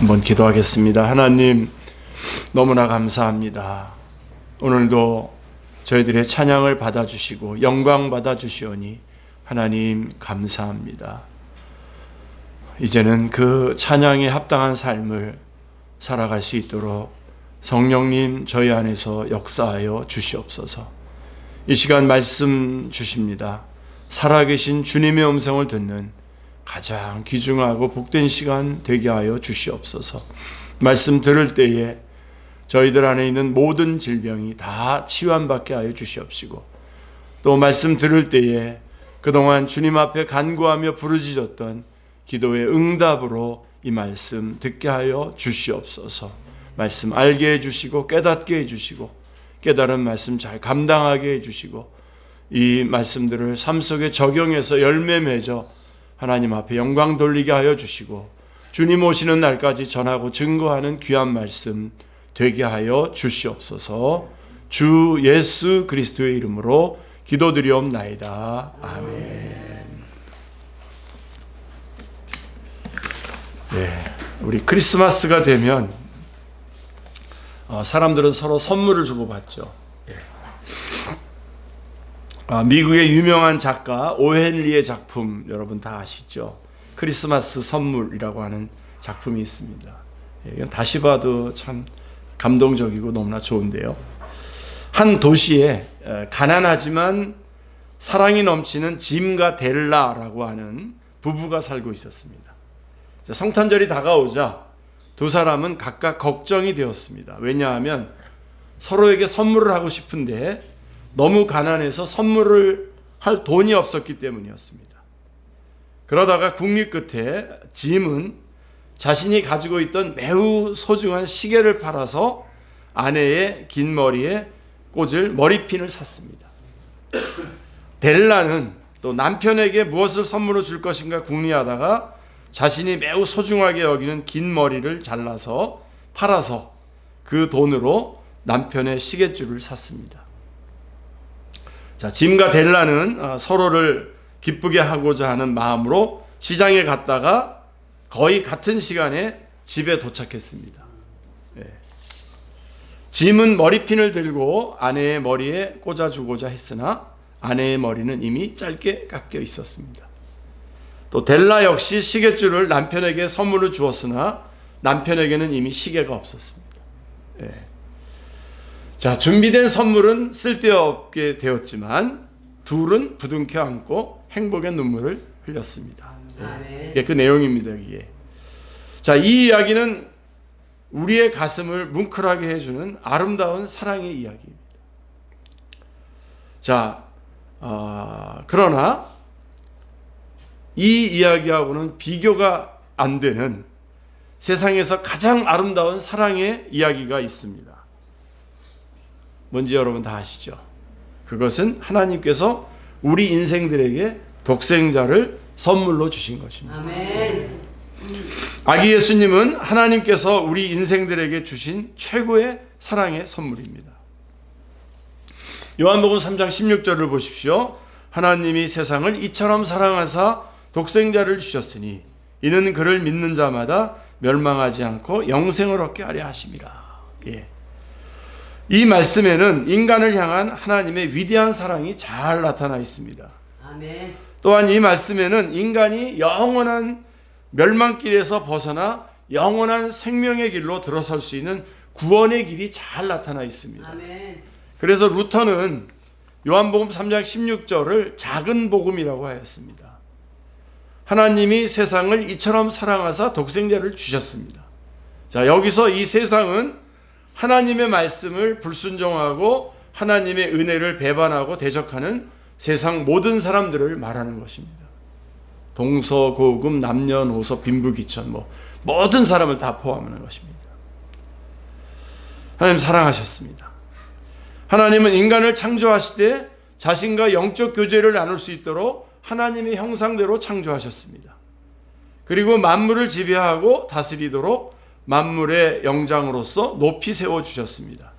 한번 기도하겠습니다. 하나님, 너무나 감사합니다. 오늘도 저희들의 찬양을 받아주시고 영광 받아주시오니 하나님 감사합니다. 이제는 그 찬양에 합당한 삶을 살아갈 수 있도록 성령님 저희 안에서 역사하여 주시옵소서. 이 시간 말씀 주십니다. 살아계신 주님의 음성을 듣는 가장 귀중하고 복된 시간 되게 하여 주시옵소서. 말씀 들을 때에 저희들 안에 있는 모든 질병이 다 치유받게 하여 주시옵시고, 또 말씀 들을 때에 그동안 주님 앞에 간구하며 부르짖었던 기도의 응답으로 이 말씀 듣게 하여 주시옵소서. 말씀 알게 해주시고 깨닫게 해주시고 깨달은 말씀 잘 감당하게 해주시고 이 말씀들을 삶 속에 적용해서 열매 맺어 하나님 앞에 영광 돌리게 하여 주시고 주님 오시는 날까지 전하고 증거하는 귀한 말씀 되게 하여 주시옵소서. 주 예수 그리스도의 이름으로 기도드리옵나이다. 아멘. 네, 우리 크리스마스가 되면 사람들은 서로 선물을 주고받죠. 미국의 유명한 작가 오헨리의 작품 여러분 다 아시죠? 크리스마스 선물이라고 하는 작품이 있습니다. 이건 다시 봐도 참 감동적이고 너무나 좋은데요. 한 도시에 가난하지만 사랑이 넘치는 짐과 델라라고 하는 부부가 살고 있었습니다. 성탄절이 다가오자 두 사람은 각각 걱정이 되었습니다. 왜냐하면 서로에게 선물을 하고 싶은데 너무 가난해서 선물을 할 돈이 없었기 때문이었습니다. 그러다가 국립 끝에 짐은 자신이 가지고 있던 매우 소중한 시계를 팔아서 아내의 긴 머리에 꽂을 머리핀을 샀습니다. 델라는 또 남편에게 무엇을 선물로 줄 것인가 궁리하다가 자신이 매우 소중하게 여기는 긴 머리를 잘라서 팔아서 그 돈으로 남편의 시계줄을 샀습니다. 자, 짐과 델라는 서로를 기쁘게 하고자 하는 마음으로 시장에 갔다가 거의 같은 시간에 집에 도착했습니다. 짐은 머리핀을 들고 아내의 머리에 꽂아주고자 했으나 아내의 머리는 이미 짧게 깎여 있었습니다. 또 델라 역시 시계줄을 남편에게 선물로 주었으나 남편에게는 이미 시계가 없었습니다. 자, 준비된 선물은 쓸데없게 되었지만 둘은 부둥켜 안고 행복의 눈물을 흘렸습니다. 이게 그 내용입니다. 이게. 자, 이 이야기는 우리의 가슴을 뭉클하게 해주는 아름다운 사랑의 이야기입니다. 자, 그러나 이 이야기하고는 비교가 안 되는 세상에서 가장 아름다운 사랑의 이야기가 있습니다. 뭔지 여러분 다 아시죠? 그것은 하나님께서 우리 인생들에게 독생자를 선물로 주신 것입니다. 아멘. 아기 예수님은 하나님께서 우리 인생들에게 주신 최고의 사랑의 선물입니다. 요한복음 3장 16절을 보십시오. 하나님이 세상을 이처럼 사랑하사 독생자를 주셨으니 이는 그를 믿는 자마다 멸망하지 않고 영생을 얻게 하려 하심이라. 이 말씀에는 인간을 향한 하나님의 위대한 사랑이 잘 나타나 있습니다. 아멘. 또한 이 말씀에는 인간이 영원한 멸망길에서 벗어나 영원한 생명의 길로 들어설 수 있는 구원의 길이 잘 나타나 있습니다. 아멘. 그래서 루터는 요한복음 3장 16절을 작은 복음이라고 하였습니다. 하나님이 세상을 이처럼 사랑하사 독생자를 주셨습니다. 자, 여기서 이 세상은 하나님의 말씀을 불순종하고 하나님의 은혜를 배반하고 대적하는 세상 모든 사람들을 말하는 것입니다. 동서고금 남녀노소 빈부귀천 모든 사람을 다 포함하는 것입니다. 하나님 사랑하셨습니다. 하나님은 인간을 창조하시되 자신과 영적 교제를 나눌 수 있도록 하나님의 형상대로 창조하셨습니다. 그리고 만물을 지배하고 다스리도록 만물의 영장으로서 높이 세워주셨습니다.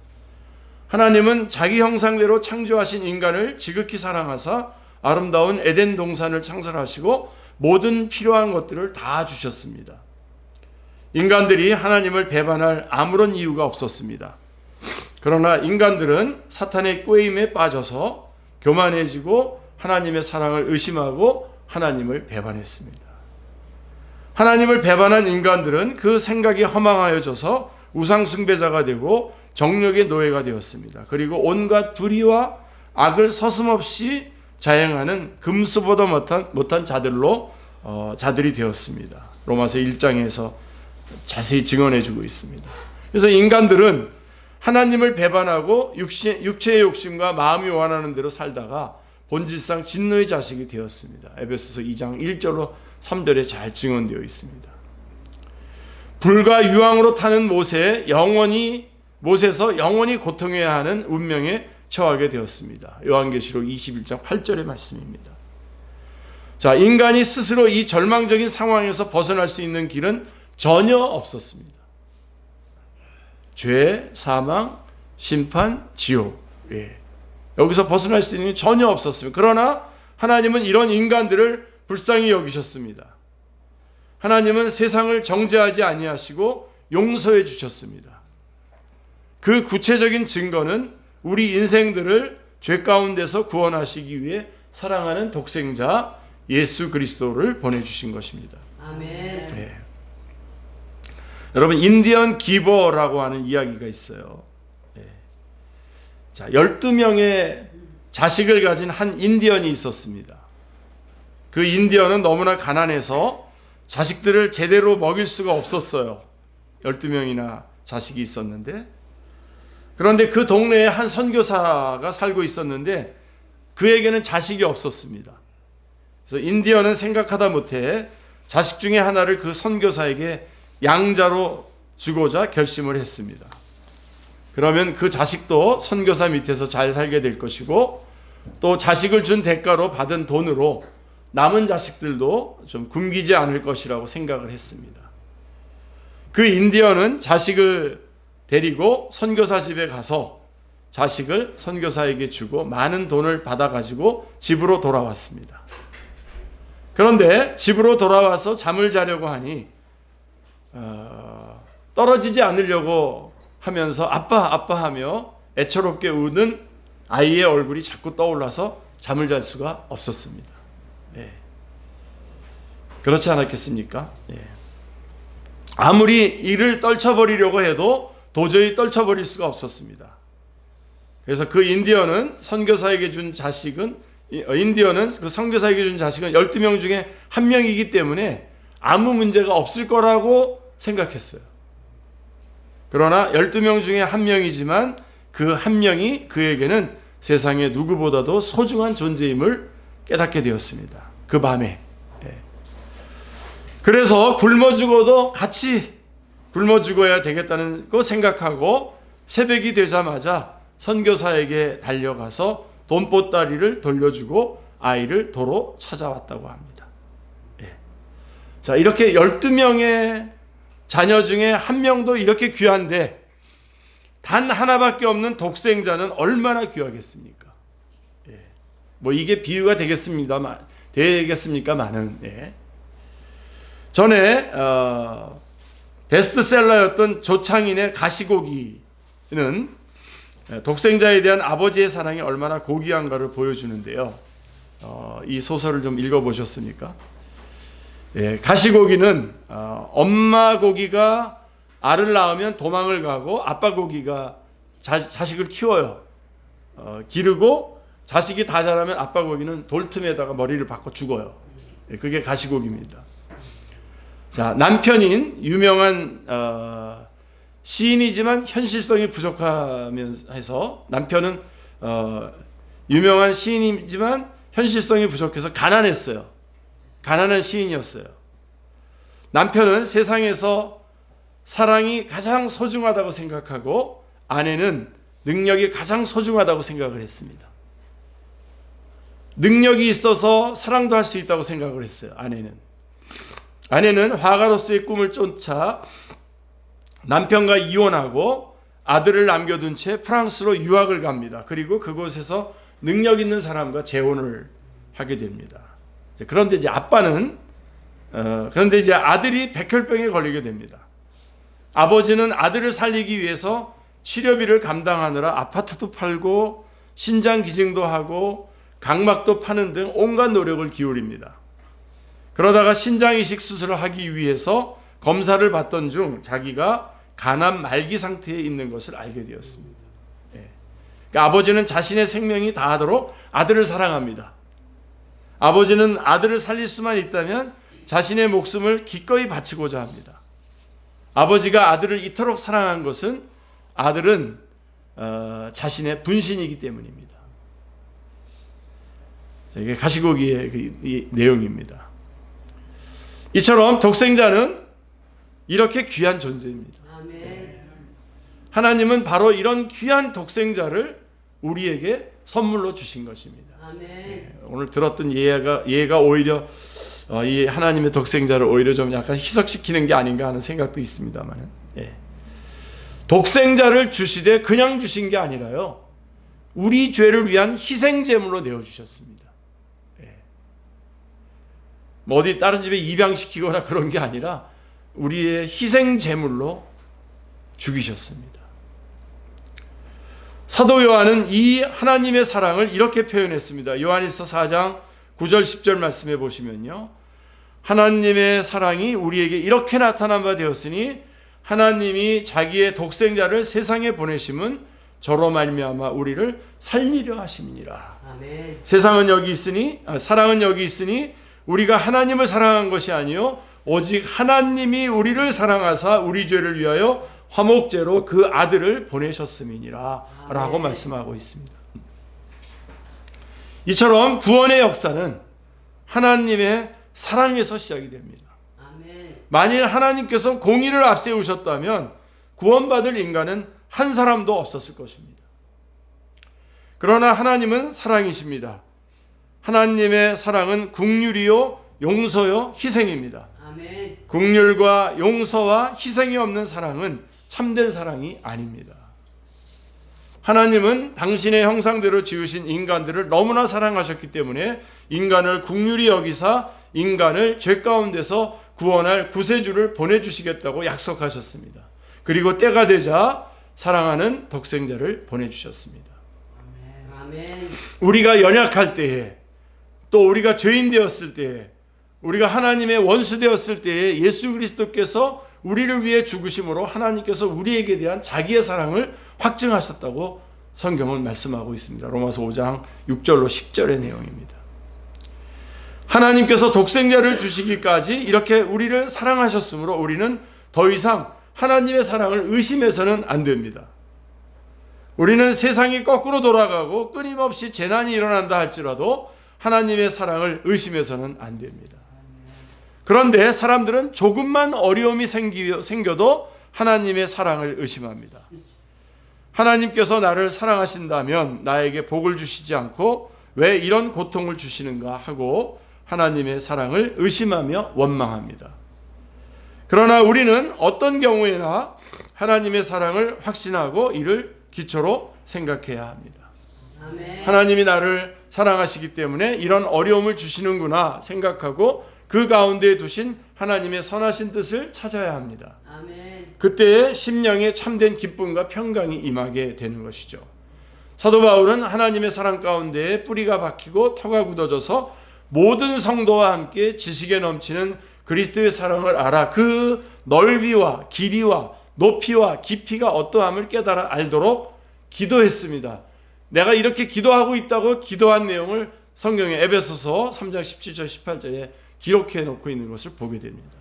하나님은 자기 형상대로 창조하신 인간을 지극히 사랑하사 아름다운 에덴 동산을 창설하시고 모든 필요한 것들을 다 주셨습니다. 인간들이 하나님을 배반할 아무런 이유가 없었습니다. 그러나 인간들은 사탄의 꾀임에 빠져서 교만해지고 하나님의 사랑을 의심하고 하나님을 배반했습니다. 하나님을 배반한 인간들은 그 생각이 허망하여져서 우상 숭배자가 되고 정욕의 노예가 되었습니다. 그리고 온갖 불의와 악을 서슴없이 자행하는 금수보다 못한 자들이 되었습니다. 로마서 1장에서 자세히 증언해주고 있습니다. 그래서 인간들은 하나님을 배반하고 육체의 욕심과 마음이 원하는 대로 살다가 본질상 진노의 자식이 되었습니다. 에베소서 2장 1절로 3절에 잘 증언되어 있습니다. 불과 유황으로 타는 못에서 영원히 고통해야 하는 운명에 처하게 되었습니다. 요한계시록 21장 8절의 말씀입니다. 자, 인간이 스스로 이 절망적인 상황에서 벗어날 수 있는 길은 전혀 없었습니다. 죄, 사망, 심판, 지옥. 여기서 벗어날 수 있는 게 전혀 없었습니다. 그러나 하나님은 이런 인간들을 불쌍히 여기셨습니다. 하나님은 세상을 정죄하지 아니하시고 용서해 주셨습니다. 그 구체적인 증거는 우리 인생들을 죄 가운데서 구원하시기 위해 사랑하는 독생자 예수 그리스도를 보내주신 것입니다. 아멘. 여러분, 인디언 기버라고 하는 이야기가 있어요. 자, 12명의 자식을 가진 한 인디언이 있었습니다. 그 인디언은 너무나 가난해서 자식들을 제대로 먹일 수가 없었어요. 12명이나 자식이 있었는데, 그런데 그 동네에 한 선교사가 살고 있었는데 그에게는 자식이 없었습니다. 그래서 인디언은 생각하다 못해 자식 중에 하나를 그 선교사에게 양자로 주고자 결심을 했습니다. 그러면 그 자식도 선교사 밑에서 잘 살게 될 것이고, 또 자식을 준 대가로 받은 돈으로 남은 자식들도 좀 굶기지 않을 것이라고 생각을 했습니다. 그 인디언은 자식을 데리고 선교사 집에 가서 자식을 선교사에게 주고 많은 돈을 받아가지고 집으로 돌아왔습니다. 그런데 집으로 돌아와서 잠을 자려고 하니 떨어지지 않으려고 하면서 아빠 하며 애처롭게 우는 아이의 얼굴이 자꾸 떠올라서 잠을 잘 수가 없었습니다. 그렇지 않았겠습니까? 아무리 이를 떨쳐버리려고 해도 도저히 떨쳐버릴 수가 없었습니다. 그래서 그 인디언은 선교사에게 준 자식은 12명 중에 한 명이기 때문에 아무 문제가 없을 거라고 생각했어요. 그러나 12명 중에 한 명이지만 그 한 명이 그에게는 세상에 누구보다도 소중한 존재임을 깨닫게 되었습니다. 그 밤에. 그래서 굶어 죽어도 같이 굶어 죽어야 되겠다는 거 생각하고 새벽이 되자마자 선교사에게 달려가서 돈보따리를 돌려주고 아이를 도로 찾아왔다고 합니다. 자, 이렇게 12명의 자녀 중에 한 명도 이렇게 귀한데 단 하나밖에 없는 독생자는 얼마나 귀하겠습니까? 뭐 이게 비유가 되겠습니까만은 전에 베스트셀러였던 조창인의 가시고기는 독생자에 대한 아버지의 사랑이 얼마나 고귀한가를 보여주는데요. 이 소설을 좀 읽어보셨습니까? 가시고기는 엄마 고기가 알을 낳으면 도망을 가고 아빠 고기가 자식을 키워요. 기르고 자식이 다 자라면 아빠 고기는 돌틈에다가 머리를 박고 죽어요. 그게 가시고기입니다. 자, 남편인 유명한 시인이지만 현실성이 부족하면서 남편은 유명한 시인이지만 현실성이 부족해서 가난했어요. 가난한 시인이었어요. 남편은 세상에서 사랑이 가장 소중하다고 생각하고 아내는 능력이 가장 소중하다고 생각을 했습니다. 능력이 있어서 사랑도 할 수 있다고 생각을 했어요. 아내는 화가로서의 꿈을 쫓아 남편과 이혼하고 아들을 남겨둔 채 프랑스로 유학을 갑니다. 그리고 그곳에서 능력 있는 사람과 재혼을 하게 됩니다. 그런데 이제 아들이 백혈병에 걸리게 됩니다. 아버지는 아들을 살리기 위해서 치료비를 감당하느라 아파트도 팔고 신장 기증도 하고 각막도 파는 등 온갖 노력을 기울입니다. 그러다가 신장 이식 수술을 하기 위해서 검사를 받던 중 자기가 간암 말기 상태에 있는 것을 알게 되었습니다. 그러니까 아버지는 자신의 생명이 다하도록 아들을 사랑합니다. 아버지는 아들을 살릴 수만 있다면 자신의 목숨을 기꺼이 바치고자 합니다. 아버지가 아들을 이토록 사랑한 것은 아들은 자신의 분신이기 때문입니다. 이게 가시고기의 이 내용입니다. 이처럼 독생자는 이렇게 귀한 존재입니다. 아멘. 하나님은 바로 이런 귀한 독생자를 우리에게 선물로 주신 것입니다. 아멘. 오늘 들었던 예가 오히려 이 하나님의 독생자를 오히려 좀 약간 희석시키는 게 아닌가 하는 생각도 있습니다만, 독생자를 주시되 그냥 주신 게 아니라요, 우리 죄를 위한 희생제물로 내어주셨습니다. 뭐 어디 다른 집에 입양시키거나 그런 게 아니라 우리의 희생제물로 죽이셨습니다. 사도 요한은 이 하나님의 사랑을 이렇게 표현했습니다. 요한일서 4장 9절 10절 말씀해 보시면요, 하나님의 사랑이 우리에게 이렇게 나타난 바 되었으니 하나님이 자기의 독생자를 세상에 보내심은 저로 말미암아 우리를 살리려 하심이니라. 아멘. 사랑은 여기 있으니 우리가 하나님을 사랑한 것이 아니요 오직 하나님이 우리를 사랑하사 우리 죄를 위하여 화목제로 그 아들을 보내셨음이니라. 아멘. 라고 말씀하고 있습니다. 이처럼 구원의 역사는 하나님의 사랑에서 시작이 됩니다. 아멘. 만일 하나님께서 공의를 앞세우셨다면 구원받을 인간은 한 사람도 없었을 것입니다. 그러나 하나님은 사랑이십니다. 하나님의 사랑은 긍휼이요 용서요 희생입니다. 아멘. 긍휼과 용서와 희생이 없는 사랑은 참된 사랑이 아닙니다. 하나님은 당신의 형상대로 지으신 인간들을 너무나 사랑하셨기 때문에 인간을 긍휼히 여기사 인간을 죄 가운데서 구원할 구세주를 보내주시겠다고 약속하셨습니다. 그리고 때가 되자 사랑하는 독생자를 보내주셨습니다. 아멘. 우리가 연약할 때에, 또 우리가 죄인 되었을 때에, 우리가 하나님의 원수 되었을 때에 예수 그리스도께서 우리를 위해 죽으심으로 하나님께서 우리에게 대한 자기의 사랑을 확증하셨다고 성경은 말씀하고 있습니다. 로마서 5장 6절로 10절의 내용입니다. 하나님께서 독생자를 주시기까지 이렇게 우리를 사랑하셨으므로 우리는 더 이상 하나님의 사랑을 의심해서는 안 됩니다. 우리는 세상이 거꾸로 돌아가고 끊임없이 재난이 일어난다 할지라도 하나님의 사랑을 의심해서는 안 됩니다. 그런데 사람들은 조금만 어려움이 생겨도 하나님의 사랑을 의심합니다. 하나님께서 나를 사랑하신다면 나에게 복을 주시지 않고 왜 이런 고통을 주시는가 하고 하나님의 사랑을 의심하며 원망합니다. 그러나 우리는 어떤 경우에나 하나님의 사랑을 확신하고 이를 기초로 생각해야 합니다. 아멘. 하나님이 나를 사랑하시기 때문에 이런 어려움을 주시는구나 생각하고 그 가운데 두신 하나님의 선하신 뜻을 찾아야 합니다. 아멘. 그때의 심령에 참된 기쁨과 평강이 임하게 되는 것이죠. 사도 바울은 하나님의 사랑 가운데 뿌리가 박히고 터가 굳어져서 모든 성도와 함께 지식에 넘치는 그리스도의 사랑을 알아 그 넓이와 길이와 높이와 깊이가 어떠함을 깨달아 알도록 기도했습니다. 내가 이렇게 기도하고 있다고 기도한 내용을 성경의 에베소서 3장 17절 18절에 기록해 놓고 있는 것을 보게 됩니다.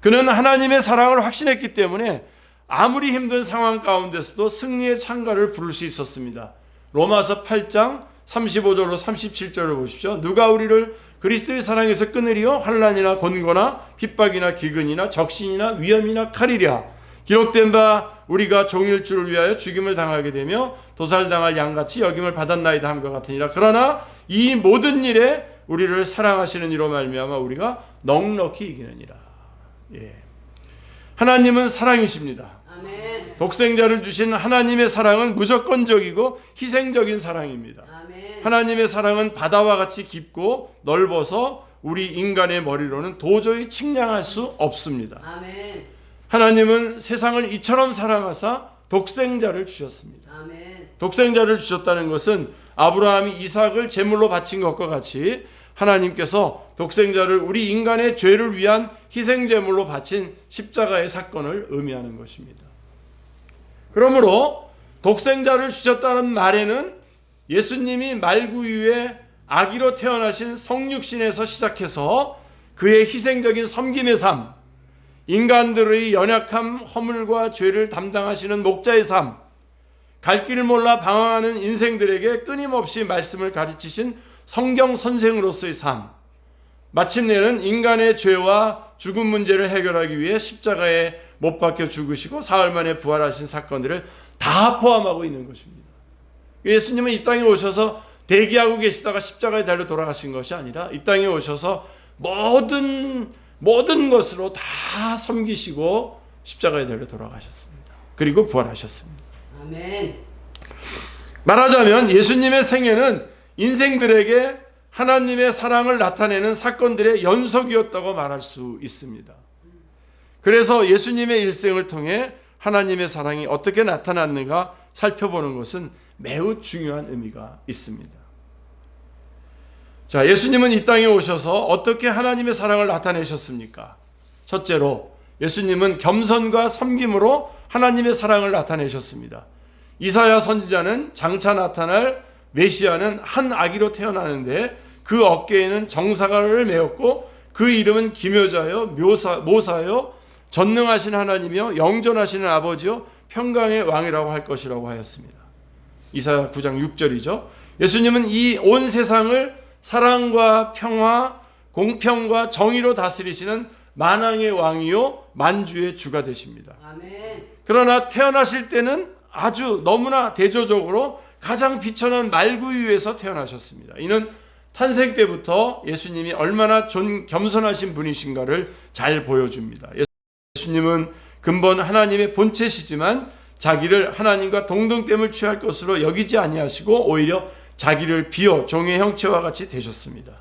그는 하나님의 사랑을 확신했기 때문에 아무리 힘든 상황 가운데서도 승리의 찬가를 부를 수 있었습니다. 로마서 8장 35절로 37절을 보십시오. 누가 우리를 그리스도의 사랑에서 끊으리요? 환난이나 곤고나 핍박이나 기근이나 적신이나 위험이나 칼이랴. 기록된 바 우리가 종일주를 위하여 죽임을 당하게 되며 도살당할 양같이 여김을 받았나이다 함과 같으니라. 그러나 이 모든 일에 우리를 사랑하시는 이로 말미암아 우리가 넉넉히 이기느니라. 하나님은 사랑이십니다. 아멘. 독생자를 주신 하나님의 사랑은 무조건적이고 희생적인 사랑입니다. 아멘. 하나님의 사랑은 바다와 같이 깊고 넓어서 우리 인간의 머리로는 도저히 측량할 수 없습니다. 아멘. 하나님은 세상을 이처럼 사랑하사 독생자를 주셨습니다. 아멘. 독생자를 주셨다는 것은 아브라함이 이삭을 제물로 바친 것과 같이 하나님께서 독생자를 우리 인간의 죄를 위한 희생 제물로 바친 십자가의 사건을 의미하는 것입니다. 그러므로 독생자를 주셨다는 말에는 예수님이 말구유에 아기로 태어나신 성육신에서 시작해서 그의 희생적인 섬김의 삶, 인간들의 연약함, 허물과 죄를 담당하시는 목자의 삶, 갈 길을 몰라 방황하는 인생들에게 끊임없이 말씀을 가르치신 성경 선생으로서의 삶, 마침내는 인간의 죄와 죽음 문제를 해결하기 위해 십자가에 못 박혀 죽으시고 사흘 만에 부활하신 사건들을 다 포함하고 있는 것입니다. 예수님은 이 땅에 오셔서 대기하고 계시다가 십자가에 달려 돌아가신 것이 아니라 이 땅에 오셔서 모든 것으로 다 섬기시고 십자가에 달려 돌아가셨습니다. 그리고 부활하셨습니다. 아멘. 말하자면 예수님의 생애는 인생들에게 하나님의 사랑을 나타내는 사건들의 연속이었다고 말할 수 있습니다. 그래서 예수님의 일생을 통해 하나님의 사랑이 어떻게 나타났는가 살펴보는 것은 매우 중요한 의미가 있습니다. 자, 예수님은 이 땅에 오셔서 어떻게 하나님의 사랑을 나타내셨습니까? 첫째로 예수님은 겸손과 섬김으로 하나님의 사랑을 나타내셨습니다. 이사야 선지자는 장차 나타날 메시아는 한 아기로 태어나는데 그 어깨에는 정사가를 메었고 그 이름은 기묘자요 모사요 전능하신 하나님이요 영존하시는 아버지요 평강의 왕이라고 할 것이라고 하였습니다. 이사야 9장 6절이죠. 예수님은 이 온 세상을 사랑과 평화, 공평과 정의로 다스리시는 만왕의 왕이요 만주의 주가 되십니다. 아멘. 그러나 태어나실 때는 아주 너무나 대조적으로 가장 비천한 말구유에서 태어나셨습니다. 이는 탄생 때부터 예수님이 얼마나 겸손하신 분이신가를 잘 보여줍니다. 예수님은 근본 하나님의 본체시지만 자기를 하나님과 동등됨을 취할 것으로 여기지 아니하시고 오히려 자기를 비어 종의 형체와 같이 되셨습니다.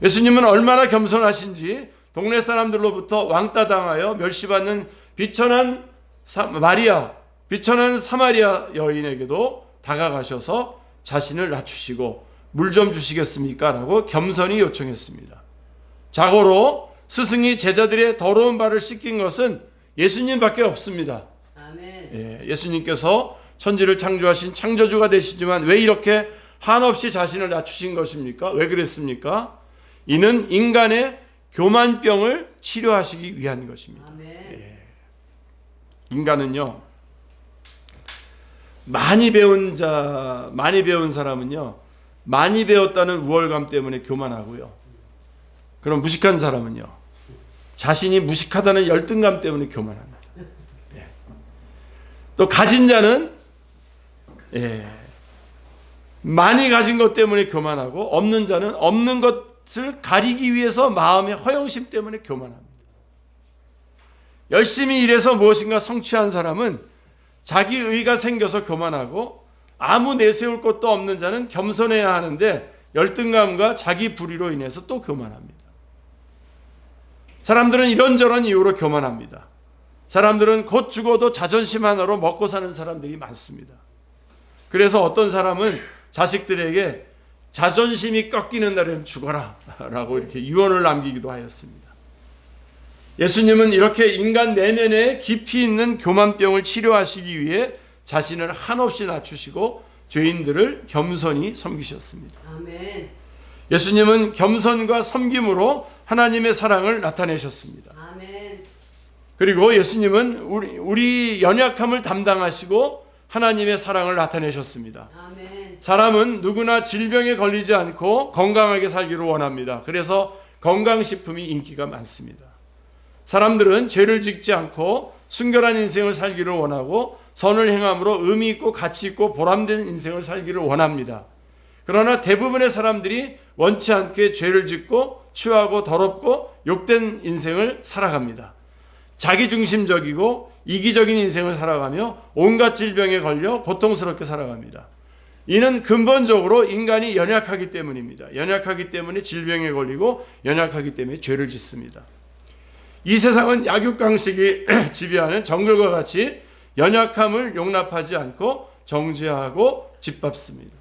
예수님은 얼마나 겸손하신지 동네 사람들로부터 왕따 당하여 멸시받는 비천한 사마리아 여인에게도 다가가셔서 자신을 낮추시고 물 좀 주시겠습니까? 라고 겸손히 요청했습니다. 자고로 스승이 제자들의 더러운 발을 씻긴 것은 예수님밖에 없습니다. 아멘. 예수님께서 천지를 창조하신 창조주가 되시지만 왜 이렇게 한없이 자신을 낮추신 것입니까? 왜 그랬습니까? 이는 인간의 교만병을 치료하시기 위한 것입니다. 아멘. 인간은요, 많이 배운 사람은요, 많이 배웠다는 우월감 때문에 교만하고요. 그럼 무식한 사람은요, 자신이 무식하다는 열등감 때문에 교만합니다. 또 가진 자는 많이 가진 것 때문에 교만하고 없는 자는 없는 것을 가리기 위해서 마음의 허영심 때문에 교만합니다. 열심히 일해서 무엇인가 성취한 사람은 자기 의가 생겨서 교만하고 아무 내세울 것도 없는 자는 겸손해야 하는데 열등감과 자기 불의로 인해서 또 교만합니다. 사람들은 이런저런 이유로 교만합니다. 사람들은 곧 죽어도 자존심 하나로 먹고 사는 사람들이 많습니다. 그래서 어떤 사람은 자식들에게 자존심이 꺾이는 날에는 죽어라 라고 이렇게 유언을 남기기도 하였습니다. 예수님은 이렇게 인간 내면에 깊이 있는 교만병을 치료하시기 위해 자신을 한없이 낮추시고 죄인들을 겸손히 섬기셨습니다. 아멘. 예수님은 겸손과 섬김으로 하나님의 사랑을 나타내셨습니다. 아멘. 그리고 예수님은 우리 연약함을 담당하시고 하나님의 사랑을 나타내셨습니다. 아멘. 사람은 누구나 질병에 걸리지 않고 건강하게 살기를 원합니다. 그래서 건강식품이 인기가 많습니다. 사람들은 죄를 짓지 않고 순결한 인생을 살기를 원하고 선을 행함으로 의미 있고 가치 있고 보람된 인생을 살기를 원합니다. 그러나 대부분의 사람들이 원치 않게 죄를 짓고 추하고 더럽고 욕된 인생을 살아갑니다. 자기중심적이고 이기적인 인생을 살아가며 온갖 질병에 걸려 고통스럽게 살아갑니다. 이는 근본적으로 인간이 연약하기 때문입니다. 연약하기 때문에 질병에 걸리고 연약하기 때문에 죄를 짓습니다. 이 세상은 약육강식이 지배하는 정글과 같이 연약함을 용납하지 않고 정죄하고 짓밟습니다.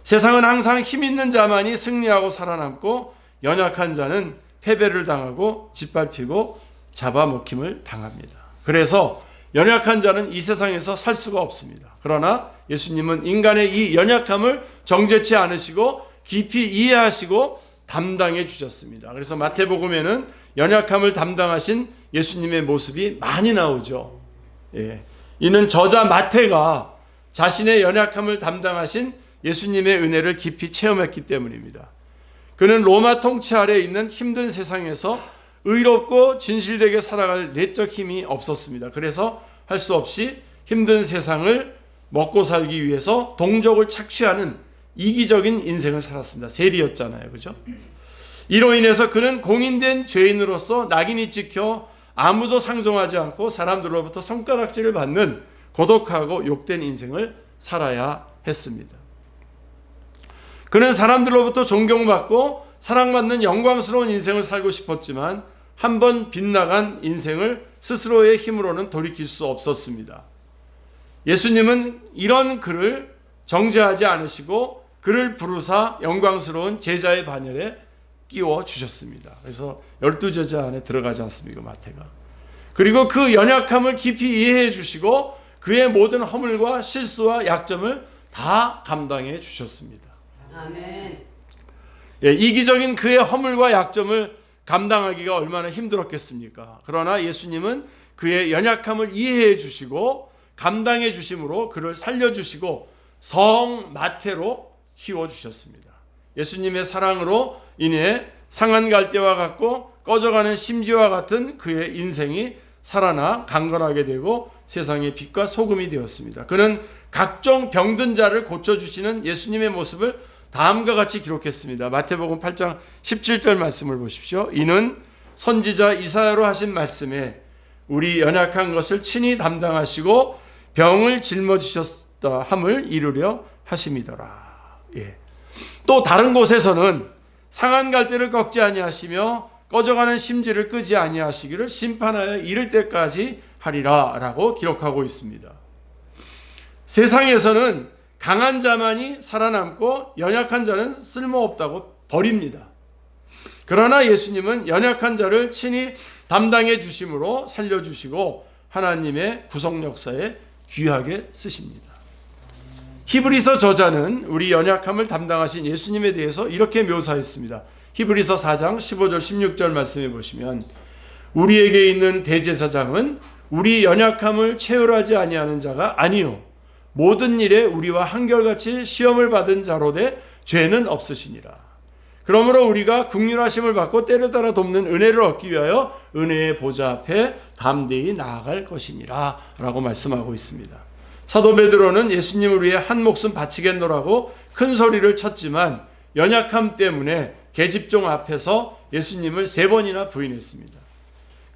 세상은 항상 힘 있는 자만이 승리하고 살아남고 연약한 자는 패배를 당하고 짓밟히고 잡아먹힘을 당합니다. 그래서 연약한 자는 이 세상에서 살 수가 없습니다. 그러나 예수님은 인간의 이 연약함을 정죄치 않으시고 깊이 이해하시고 담당해 주셨습니다. 그래서 마태복음에는 연약함을 담당하신 예수님의 모습이 많이 나오죠. 이는 저자 마태가 자신의 연약함을 담당하신 예수님의 은혜를 깊이 체험했기 때문입니다. 그는 로마 통치 아래에 있는 힘든 세상에서 의롭고 진실되게 살아갈 내적 힘이 없었습니다. 그래서 할 수 없이 힘든 세상을 먹고 살기 위해서 동족을 착취하는 이기적인 인생을 살았습니다. 세리였잖아요. 그죠? 이로 인해서 그는 공인된 죄인으로서 낙인이 찍혀 아무도 상종하지 않고 사람들로부터 손가락질을 받는 고독하고 욕된 인생을 살아야 했습니다. 그는 사람들로부터 존경받고 사랑받는 영광스러운 인생을 살고 싶었지만 한 번 빗나간 인생을 스스로의 힘으로는 돌이킬 수 없었습니다. 예수님은 이런 그를 정죄하지 않으시고 그를 부르사 영광스러운 제자의 반열에 끼워 주셨습니다. 그래서 12제자 안에 들어가지 않습니까, 마태가. 그리고 그 연약함을 깊이 이해해 주시고 그의 모든 허물과 실수와 약점을 다 감당해 주셨습니다. 아멘. 이기적인 그의 허물과 약점을 감당하기가 얼마나 힘들었겠습니까? 그러나 예수님은 그의 연약함을 이해해 주시고 감당해 주심으로 그를 살려주시고 성 마태로 키워주셨습니다. 예수님의 사랑으로 인해 상한 갈대와 같고 꺼져가는 심지와 같은 그의 인생이 살아나 강건하게 되고 세상의 빛과 소금이 되었습니다. 그는 각종 병든 자를 고쳐주시는 예수님의 모습을 다음과 같이 기록했습니다. 마태복음 8장 17절 말씀을 보십시오. 이는 선지자 이사야로 하신 말씀에 우리 연약한 것을 친히 담당하시고 병을 짊어지셨다 함을 이루려 하심이더라. 또 다른 곳에서는 상한 갈대를 꺾지 아니하시며 꺼져가는 심지를 끄지 아니하시기를 심판하여 이를 때까지 하리라 라고 기록하고 있습니다. 세상에서는 강한 자만이 살아남고 연약한 자는 쓸모없다고 버립니다. 그러나 예수님은 연약한 자를 친히 담당해 주심으로 살려주시고 하나님의 구속 역사에 귀하게 쓰십니다. 히브리서 저자는 우리 연약함을 담당하신 예수님에 대해서 이렇게 묘사했습니다. 히브리서 4장 15절 16절 말씀해 보시면 우리에게 있는 대제사장은 우리 연약함을 체휼하지 아니하는 자가 아니요 모든 일에 우리와 한결같이 시험을 받은 자로되 죄는 없으시니라. 그러므로 우리가 긍휼하심을 받고 때를 따라 돕는 은혜를 얻기 위하여 은혜의 보좌 앞에 담대히 나아갈 것이니라 라고 말씀하고 있습니다. 사도 베드로는 예수님을 위해 한 목숨 바치겠노라고 큰 소리를 쳤지만 연약함 때문에 계집종 앞에서 예수님을 3번이나 부인했습니다.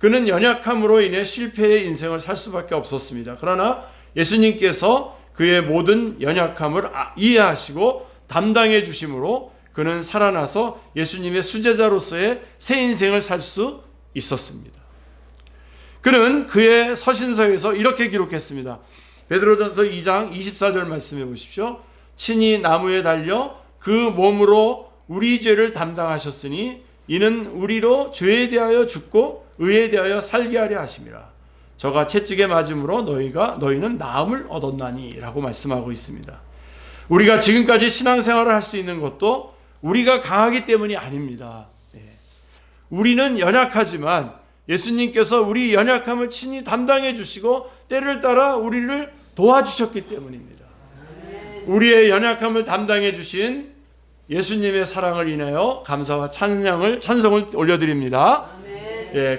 그는 연약함으로 인해 실패의 인생을 살 수밖에 없었습니다. 그러나 예수님께서 그의 모든 연약함을 이해하시고 담당해 주심으로 그는 살아나서 예수님의 수제자로서의 새 인생을 살 수 있었습니다. 그는 그의 서신서에서 이렇게 기록했습니다. 베드로전서 2장 24절 말씀해 보십시오. 친히 나무에 달려 그 몸으로 우리 죄를 담당하셨으니 이는 우리로 죄에 대하여 죽고 의에 대하여 살게 하려 하심이라. 저가 채찍에 맞음으로 너희는 나음을 얻었나니 라고 말씀하고 있습니다. 우리가 지금까지 신앙생활을 할 수 있는 것도 우리가 강하기 때문이 아닙니다. 우리는 연약하지만 예수님께서 우리 연약함을 친히 담당해 주시고 때를 따라 우리를 도와주셨기 때문입니다. 우리의 연약함을 담당해 주신 예수님의 사랑을 인하여 감사와 찬성을 올려드립니다.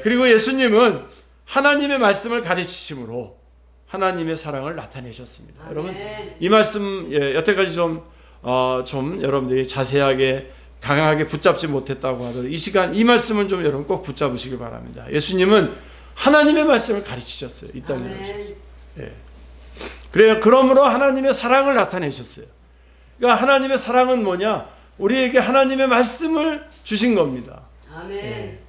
그리고 예수님은 하나님의 말씀을 가르치심으로 하나님의 사랑을 나타내셨습니다. 여러분 이 말씀 여태까지 좀 여러분들이 자세하게 강하게 붙잡지 못했다고 하더라도 이 시간 이 말씀은 좀 여러분 꼭 붙잡으시길 바랍니다. 예수님은 하나님의 말씀을 가르치셨어요. 이 땅에 오셨어요. 그래요. 그러므로 하나님의 사랑을 나타내셨어요. 그러니까 하나님의 사랑은 뭐냐? 우리에게 하나님의 말씀을 주신 겁니다. 아멘.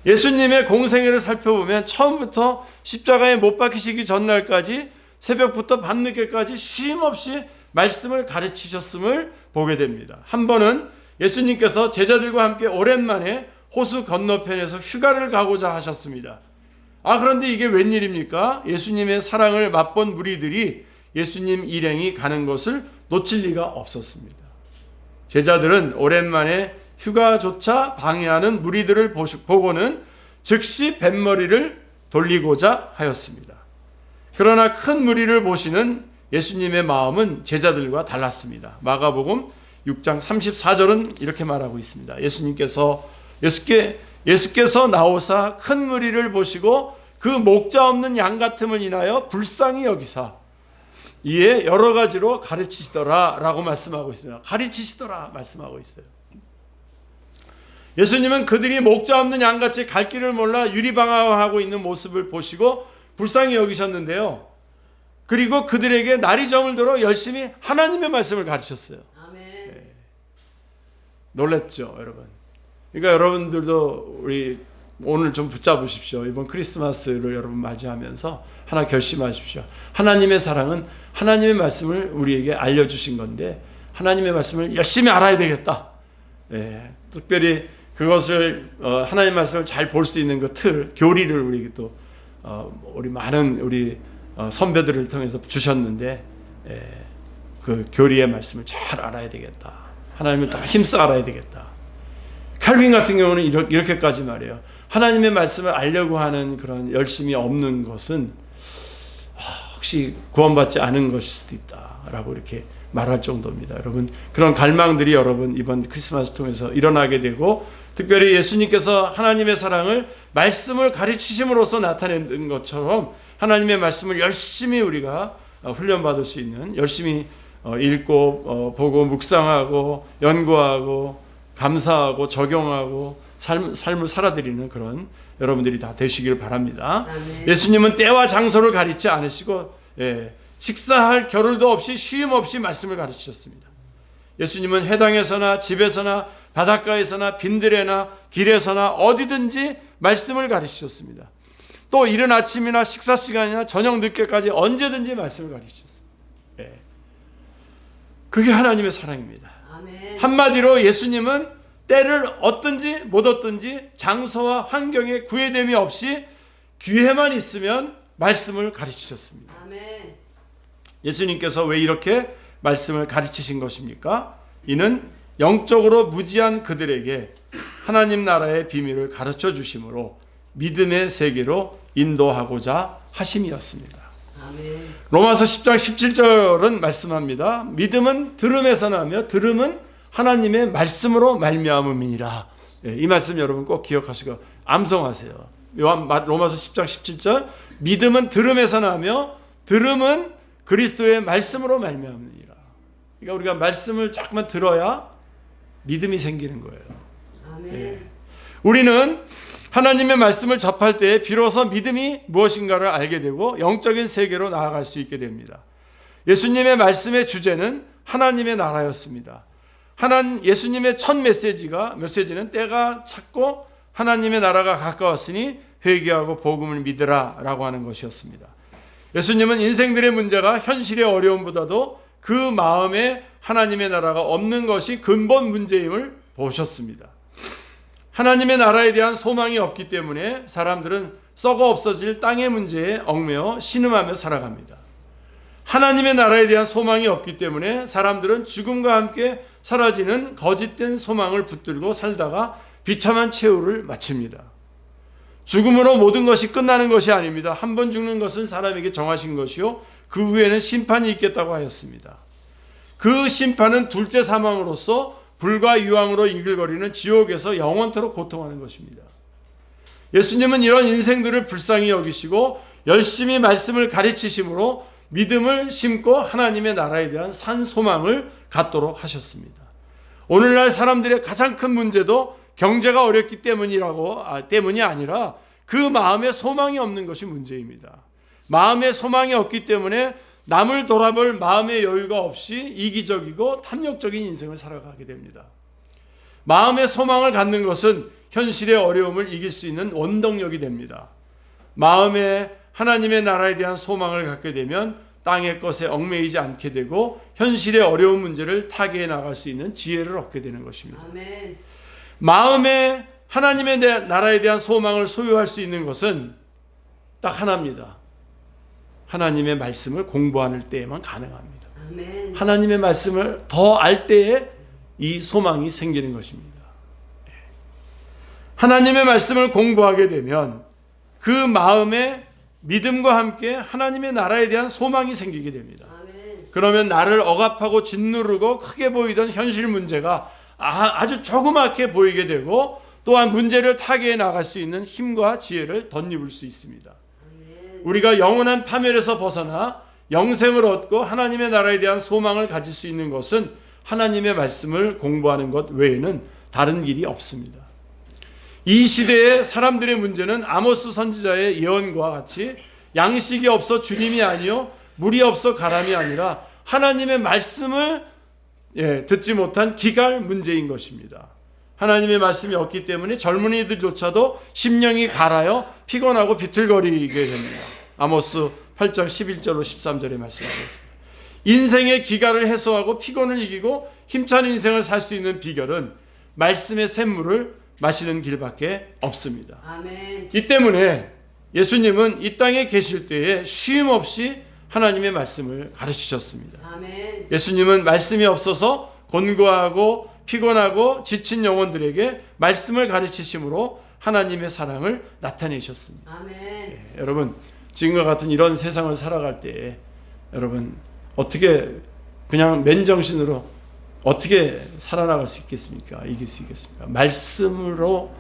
예수님의 공생애를 살펴보면 처음부터 십자가에 못 박히시기 전날까지 새벽부터 밤늦게까지 쉼없이 말씀을 가르치셨음을 보게 됩니다. 한 번은 예수님께서 제자들과 함께 오랜만에 호수 건너편에서 휴가를 가고자 하셨습니다. 그런데 이게 웬일입니까? 예수님의 사랑을 맛본 무리들이 예수님 일행이 가는 것을 놓칠 리가 없었습니다. 제자들은 오랜만에 휴가조차 방해하는 무리들을 보고는 즉시 뱃머리를 돌리고자 하였습니다. 그러나 큰 무리를 보시는 예수님의 마음은 제자들과 달랐습니다. 마가복음 6장 34절은 이렇게 말하고 있습니다. 예수께서 나오사 큰 무리를 보시고 그 목자 없는 양 같음을 인하여 불쌍히 여기사 이에 여러 가지로 가르치시더라 라고 말씀하고 있습니다. 가르치시더라 말씀하고 있어요. 예수님은 그들이 목자 없는 양같이 갈 길을 몰라 유리방황하고 있는 모습을 보시고 불쌍히 여기셨는데요. 그리고 그들에게 날이 저물도록 열심히 하나님의 말씀을 가르쳤어요. 아멘. 네. 놀랍죠, 여러분. 그러니까 여러분들도 우리 오늘 좀 붙잡으십시오. 이번 크리스마스를 여러분 맞이하면서 하나 결심하십시오. 하나님의 사랑은 하나님의 말씀을 우리에게 알려주신 건데 하나님의 말씀을 열심히 알아야 되겠다. 네. 특별히 그것을 하나님의 말씀을 잘 볼 수 있는 그 틀, 교리를 우리에게 또 우리 많은 우리 선배들을 통해서 주셨는데 그 교리의 말씀을 잘 알아야 되겠다. 하나님을 더 힘써 알아야 되겠다. 칼빈 같은 경우는 이렇게까지 말해요. 하나님의 말씀을 알려고 하는 그런 열심이 없는 것은 혹시 구원받지 않은 것일 수도 있다라고 이렇게 말할 정도입니다. 여러분, 그런 갈망들이 여러분 이번 크리스마스 통해서 일어나게 되고, 특별히 예수님께서 하나님의 사랑을 말씀을 가르치심으로써 나타낸 것처럼 하나님의 말씀을 열심히 우리가 훈련받을 수 있는, 열심히 읽고 보고 묵상하고 연구하고 감사하고 적용하고 삶을 살아드리는 그런 여러분들이 다 되시길 바랍니다. 아멘. 예수님은 때와 장소를 가리지 않으시고 식사할 겨를도 없이 쉼 없이 말씀을 가르치셨습니다. 예수님은 회당에서나 집에서나 바닷가에서나 빈들에나 길에서나 어디든지 말씀을 가르치셨습니다. 또 이른 아침이나 식사 시간이나 저녁 늦게까지 언제든지 말씀을 가르치셨습니다. 그게 하나님의 사랑입니다. 아멘. 한마디로 예수님은 때를 얻든지 못 얻든지 장소와 환경에 구애됨이 없이 기회만 있으면 말씀을 가르치셨습니다. 아멘. 예수님께서 왜 이렇게 말씀을 가르치신 것입니까? 이는 영적으로 무지한 그들에게 하나님 나라의 비밀을 가르쳐 주심으로 믿음의 세계로 인도하고자 하심이었습니다. 아멘. 로마서 10장 17절은 말씀합니다. 믿음은 들음에서 나며 들음은 하나님의 말씀으로 말미암음이니라. 이 말씀 여러분 꼭 기억하시고 암송하세요. 로마서 10장 17절, 믿음은 들음에서 나며 들음은 그리스도의 말씀으로 말미암음이니라. 그러니까 우리가 말씀을 자꾸만 들어야 믿음이 생기는 거예요. 아멘. 우리는 하나님의 말씀을 접할 때 비로소 믿음이 무엇인가를 알게 되고 영적인 세계로 나아갈 수 있게 됩니다. 예수님의 말씀의 주제는 하나님의 나라였습니다. 예수님의 첫 메시지는 때가 찼고 하나님의 나라가 가까웠으니 회개하고 복음을 믿으라 라고 하는 것이었습니다. 예수님은 인생들의 문제가 현실의 어려움보다도 그 마음에 하나님의 나라가 없는 것이 근본 문제임을 보셨습니다. 하나님의 나라에 대한 소망이 없기 때문에 사람들은 썩어 없어질 땅의 문제에 얽매여 신음하며 살아갑니다. 하나님의 나라에 대한 소망이 없기 때문에 사람들은 죽음과 함께 사라지는 거짓된 소망을 붙들고 살다가 비참한 최후를 마칩니다. 죽음으로 모든 것이 끝나는 것이 아닙니다. 한 번 죽는 것은 사람에게 정하신 것이요 그 후에는 심판이 있겠다고 하였습니다. 그 심판은 둘째 사망으로서 불과 유황으로 이글거리는 지옥에서 영원토록 고통하는 것입니다. 예수님은 이런 인생들을 불쌍히 여기시고 열심히 말씀을 가르치심으로 믿음을 심고 하나님의 나라에 대한 산 소망을 갖도록 하셨습니다. 오늘날 사람들의 가장 큰 문제도 경제가 어렵기 때문이 아니라 그 마음에 소망이 없는 것이 문제입니다. 마음에 소망이 없기 때문에 남을 돌아볼 마음의 여유가 없이 이기적이고 탐욕적인 인생을 살아가게 됩니다. 마음의 소망을 갖는 것은 현실의 어려움을 이길 수 있는 원동력이 됩니다. 마음에 하나님의 나라에 대한 소망을 갖게 되면 땅의 것에 얽매이지 않게 되고 현실의 어려운 문제를 타개해 나갈 수 있는 지혜를 얻게 되는 것입니다. 아멘. 마음에 하나님의 나라에 대한 소망을 소유할 수 있는 것은 딱 하나입니다. 하나님의 말씀을 공부할 때에만 가능합니다. 아멘. 하나님의 말씀을 더 알 때에 이 소망이 생기는 것입니다. 하나님의 말씀을 공부하게 되면 그 마음에 믿음과 함께 하나님의 나라에 대한 소망이 생기게 됩니다. 아멘. 그러면 나를 억압하고 짓누르고 크게 보이던 현실 문제가 아주 조그맣게 보이게 되고 또한 문제를 타개해 나갈 수 있는 힘과 지혜를 덧입을 수 있습니다. 아멘. 우리가 영원한 파멸에서 벗어나 영생을 얻고 하나님의 나라에 대한 소망을 가질 수 있는 것은 하나님의 말씀을 공부하는 것 외에는 다른 길이 없습니다. 이 시대의 사람들의 문제는 아모스 선지자의 예언과 같이 양식이 없어 주님이 아니요 물이 없어 가람이 아니라 하나님의 말씀을 듣지 못한 기갈 문제인 것입니다. 하나님의 말씀이 없기 때문에 젊은이들조차도 심령이 갈아요 피곤하고 비틀거리게 됩니다. 아모스 8장 11절로 13절에 말씀하셨습니다. 인생의 기갈을 해소하고 피곤을 이기고 힘찬 인생을 살 수 있는 비결은 말씀의 샘물을 마시는 길밖에 없습니다. 아멘. 이 때문에 예수님은 이 땅에 계실 때에 쉼 없이 하나님의 말씀을 가르치셨습니다. 아멘. 예수님은 말씀이 없어서 곤고하고 피곤하고 지친 영혼들에게 말씀을 가르치심으로 하나님의 사랑을 나타내셨습니다. 아멘. 여러분 지금과 같은 이런 세상을 살아갈 때에 여러분 어떻게 그냥 맨정신으로 어떻게 살아나갈 수 있겠습니까? 이길 수 있겠습니까? 말씀으로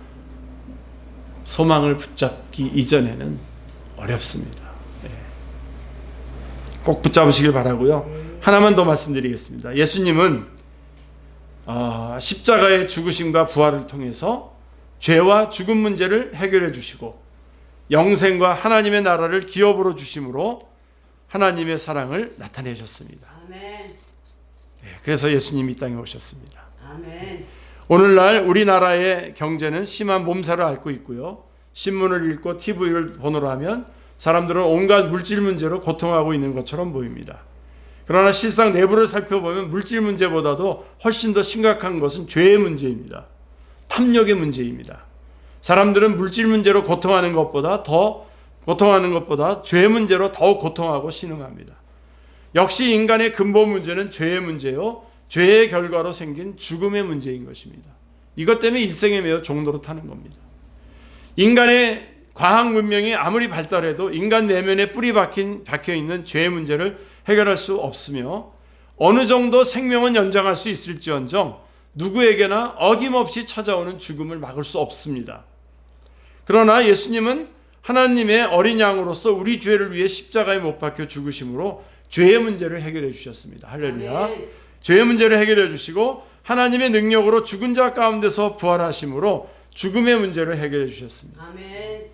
소망을 붙잡기 이전에는 어렵습니다. 꼭 붙잡으시길 바라고요. 하나만 더 말씀드리겠습니다. 예수님은 십자가의 죽으심과 부활을 통해서 죄와 죽음 문제를 해결해 주시고 영생과 하나님의 나라를 기업으로 주심으로 하나님의 사랑을 나타내셨습니다. 아멘. 그래서 예수님이 이 땅에 오셨습니다. 아멘. 오늘날 우리나라의 경제는 심한 몸살을 앓고 있고요. 신문을 읽고 TV를 보노라 하면 사람들은 온갖 물질 문제로 고통하고 있는 것처럼 보입니다. 그러나 실상 내부를 살펴보면 물질 문제보다도 훨씬 더 심각한 것은 죄의 문제입니다. 탐욕의 문제입니다. 사람들은 물질 문제로 고통하는 것보다 죄 문제로 더욱 고통하고 신음합니다. 역시 인간의 근본 문제는 죄의 문제요. 죄의 결과로 생긴 죽음의 문제인 것입니다. 이것 때문에 일생에 매여 종로로 타는 겁니다. 인간의 과학 문명이 아무리 발달해도 인간 내면에 뿌리 박혀 있는 죄의 문제를 해결할 수 없으며 어느 정도 생명은 연장할 수 있을지언정 누구에게나 어김없이 찾아오는 죽음을 막을 수 없습니다. 그러나 예수님은 하나님의 어린 양으로서 우리 죄를 위해 십자가에 못 박혀 죽으심으로 죄의 문제를 해결해 주셨습니다. 할렐루야. 아멘. 죄의 문제를 해결해 주시고 하나님의 능력으로 죽은 자 가운데서 부활하심으로 죽음의 문제를 해결해 주셨습니다. 아멘.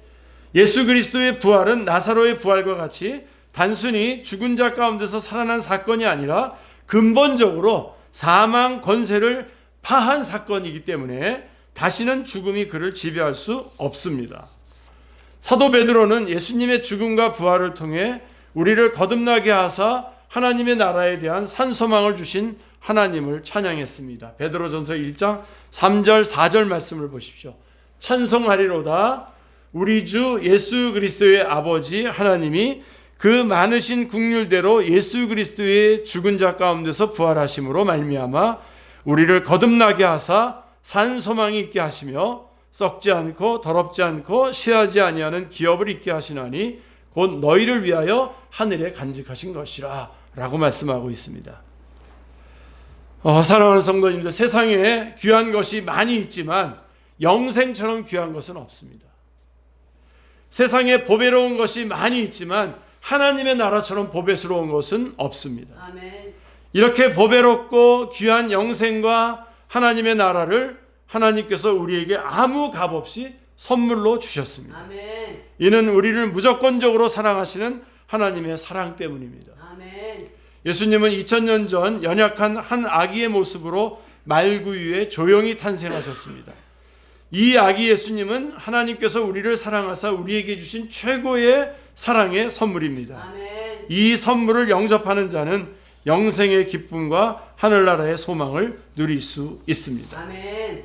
예수 그리스도의 부활은 나사로의 부활과 같이 단순히 죽은 자 가운데서 살아난 사건이 아니라 근본적으로 사망 권세를 파한 사건이기 때문에 다시는 죽음이 그를 지배할 수 없습니다. 사도 베드로는 예수님의 죽음과 부활을 통해 우리를 거듭나게 하사 하나님의 나라에 대한 산소망을 주신 하나님을 찬양했습니다. 베드로전서 1장 3절 4절 말씀을 보십시오. 찬송하리로다 우리 주 예수 그리스도의 아버지 하나님이 그 많으신 긍휼대로 예수 그리스도의 죽은 자 가운데서 부활하심으로 말미암아 우리를 거듭나게 하사 산 소망이 있게 하시며 썩지 않고 더럽지 않고 쇠하지 아니하는 기업을 있게 하시나니 곧 너희를 위하여 하늘에 간직하신 것이라 라고 말씀하고 있습니다. 사랑하는 성도님들, 세상에 귀한 것이 많이 있지만 영생처럼 귀한 것은 없습니다. 세상에 보배로운 것이 많이 있지만 하나님의 나라처럼 보배스러운 것은 없습니다. 아멘. 이렇게 보배롭고 귀한 영생과 하나님의 나라를 하나님께서 우리에게 아무 값 없이 선물로 주셨습니다. 아멘. 이는 우리를 무조건적으로 사랑하시는 하나님의 사랑 때문입니다. 아멘. 예수님은 2000년 전 연약한 한 아기의 모습으로 말구유에 조용히 탄생하셨습니다. 이 아기 예수님은 하나님께서 우리를 사랑하사 우리에게 주신 최고의 사랑의 선물입니다. 아멘. 이 선물을 영접하는 자는 영생의 기쁨과 하늘나라의 소망을 누릴 수 있습니다. 아멘.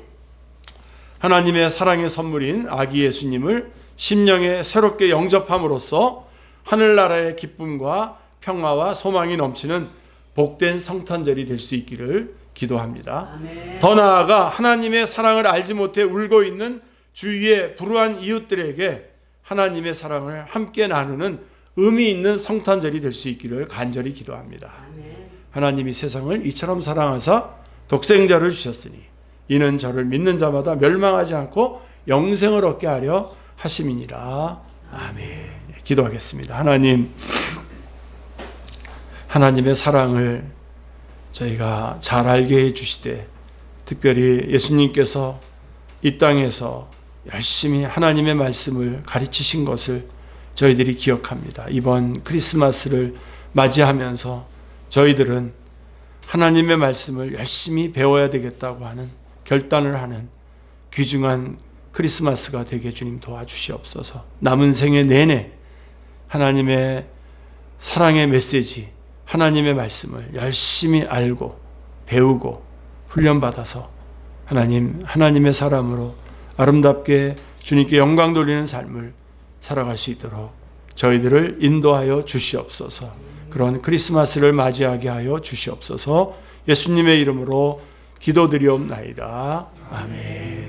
하나님의 사랑의 선물인 아기 예수님을 심령에 새롭게 영접함으로써 하늘나라의 기쁨과 평화와 소망이 넘치는 복된 성탄절이 될 수 있기를 기도합니다. 아멘. 더 나아가 하나님의 사랑을 알지 못해 울고 있는 주위의 불우한 이웃들에게 하나님의 사랑을 함께 나누는 의미 있는 성탄절이 될 수 있기를 간절히 기도합니다. 아멘. 하나님이 세상을 이처럼 사랑하사 독생자를 주셨으니 이는 저를 믿는 자마다 멸망하지 않고 영생을 얻게 하려 하심이니라. 아멘. 기도하겠습니다. 하나님, 하나님의 사랑을 저희가 잘 알게 해주시되 특별히 예수님께서 이 땅에서 열심히 하나님의 말씀을 가르치신 것을 저희들이 기억합니다. 이번 크리스마스를 맞이하면서 저희들은 하나님의 말씀을 열심히 배워야 되겠다고 하는 결단을 하는 귀중한 크리스마스가 되게 주님 도와주시옵소서. 남은 생애 내내 하나님의 사랑의 메시지, 하나님의 말씀을 열심히 알고 배우고 훈련받아서 하나님의 사람으로 아름답게 주님께 영광 돌리는 삶을 살아갈 수 있도록 저희들을 인도하여 주시옵소서. 그런 크리스마스를 맞이하게 하여 주시옵소서. 예수님의 이름으로 기도드리옵나이다. 아멘.